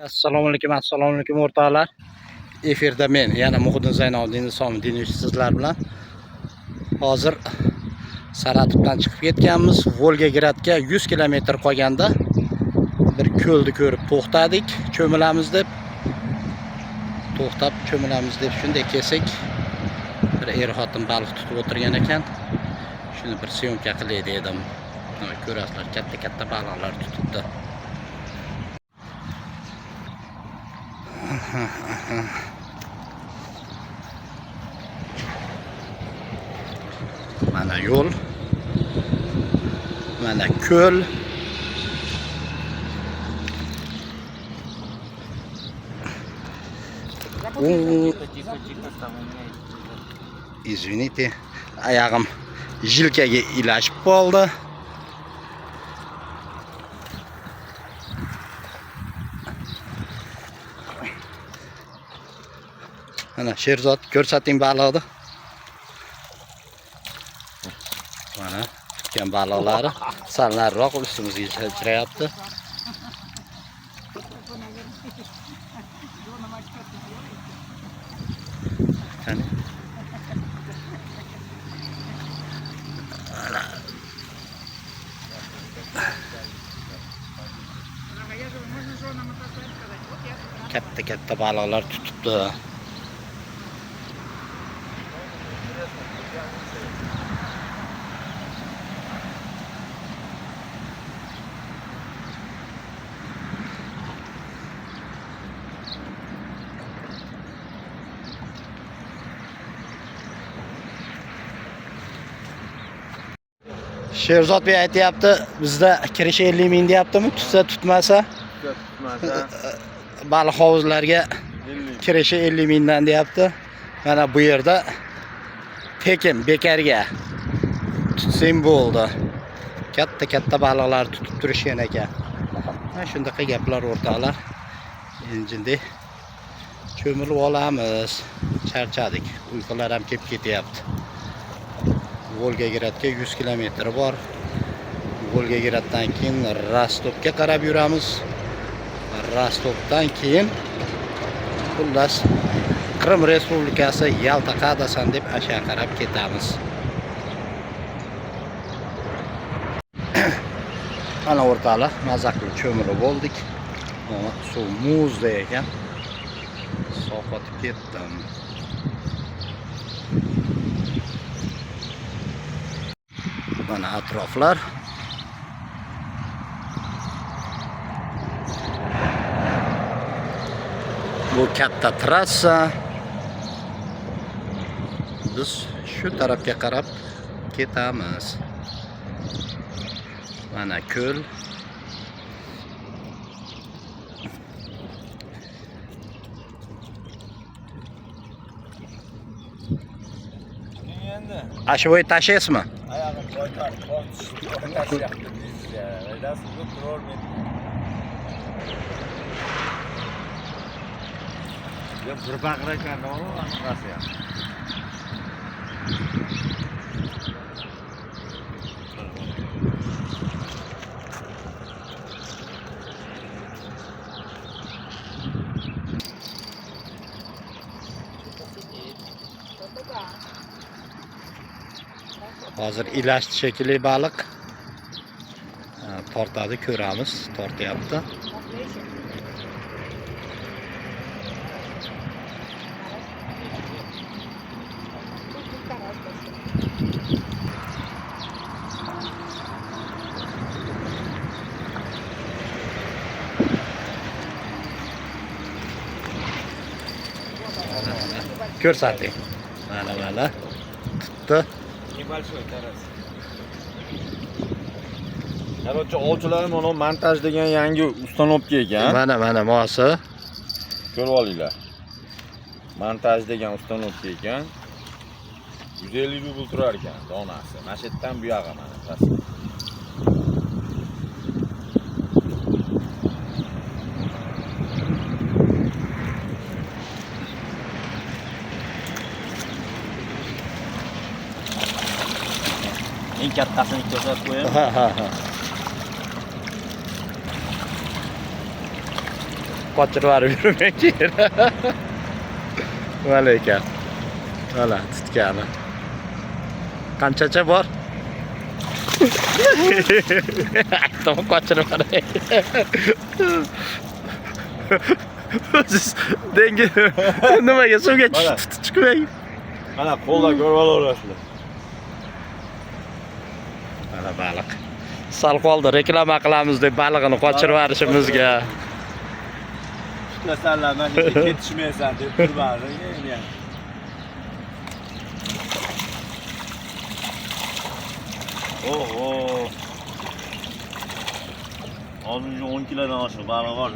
Assalomu alaykum o'rtoqlar. Efirda men yana Muhiddin Zaynoddin Isomiddinov sizlar bilan. Hozir Saratubdan chiqib ketganmiz. Volgagradga 100 kilometr qolganda bir ko'lni ko'rib to'xtadik, cho'milamiz deb. To'xtab cho'milamiz deb shunday kelsak, bir xotin baliq tutib o'tirgan ekan. Shuni bir syomka qilay dedim. Ko'rasizlar, katta baliqlar tutibdi. Mana yo'l, mana ko'l. Извините, ayog'im jilkaga ilashib qoldi. Mana Sherzod, ko'rsating baliqni. Mana tutgan baliqlari sallarroq ustimizga chirayapti. Qani. Katta baliqlar tutibdi. Sherzod bey aytayapti, bizda kirish 50 ming deyaptimi? Tutsa tutmasa baliq hovuzlarga kirishi 50 mingdan deyapti. Mana bu yerda tekin bekarga tutsang bo'ldi. Katta baliqlar tutib turishgan ekan. Mana shunday gaplar o'rtoqlar. Endi cho'milib olamiz. Charchadik. Uyqular ham kelib ketyapti. Volgagradga 100 kilometr bor. Volgagraddan keyin Rostovga qarab yuramiz. Rostovdan keyin xullas Qrim Respublikasi Yalta qadasan deb asha qarab ketamiz. Ana o'rtoqlar, maza qilib cho'milib bo'ldik. Suv muzdek ekan. Sovqotib ketdim. Mana atroflar. Bu katta trassa. Biz shu tarafga qarab ketamiz. Mana ko'l. Ashvoy tashaysizmi? Ayağım koytar, nasıl yaptı biz ya? Nasıl kontrol mü? Ya berbakrekan dulu nasıl ya? Hozir ilashdi shekilli baliq. Tortadi, ko'ramiz, tortyapti. Ko'rsating. Mana tutdi. Nебольшой тарас. Короче, ovchilar mana montaj degan yangi ustanovka ekan. Mana mosi. Ko'rib olinglar. Montaj degan ustanovka ekan. 150 rubl turar ekan donasi. Mana shu yerdan bu yoqqa mana pastga. Eng kattasini ko'rsatib qo'yaman. Ha. qochirib yurmang keyin. Mana ekan. Mana tutgani. Qanchacha bor? Aytdim qochirib yuboray. Siz dengiz nimaga suvga chiqmang. Mana qo'lda ko'rib olaverasizlar. Mana baliq. Sal qoldi reklama qilamiz deb balig'ini qochirib yuborishimizga. Tutlasanlar, mana ketishmaysan deb turmadim endi. Oho. Hozir 10 kilodan oshiq baliq bor.